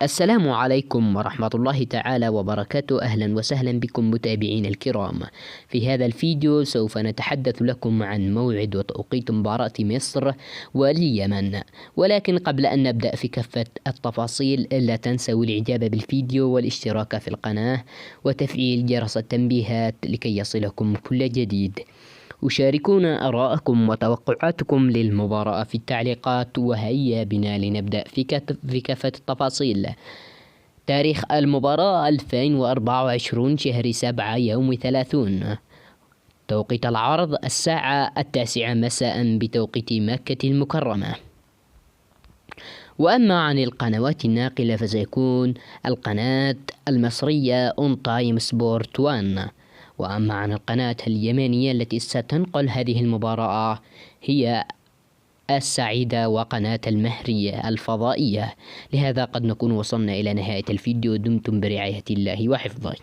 السلام عليكم ورحمة الله تعالى وبركاته. أهلا وسهلا بكم متابعين الكرام. في هذا الفيديو سوف نتحدث لكم عن موعد وتوقيت مباراة مصر واليمن، ولكن قبل أن نبدأ في كافة التفاصيل لا تنسوا الإعجاب بالفيديو والاشتراك في القناة وتفعيل جرس التنبيهات لكي يصلكم كل جديد. وشاركونا آراءكم وتوقعاتكم للمباراة في التعليقات، وهيا بنا لنبدأ في كافة التفاصيل. تاريخ المباراة 2024 شهر 7 يوم 30. توقيت العرض الساعة 9 مساء بتوقيت مكة المكرمة. وأما عن القنوات الناقلة فسيكون القناة المصرية أون تايم سبورت 1. وأما عن القناة اليمنية التي ستنقل هذه المباراة هي السعيدة وقناة المهرية الفضائية. لهذا قد نكون وصلنا إلى نهاية الفيديو. دمتم برعاية الله وحفظه.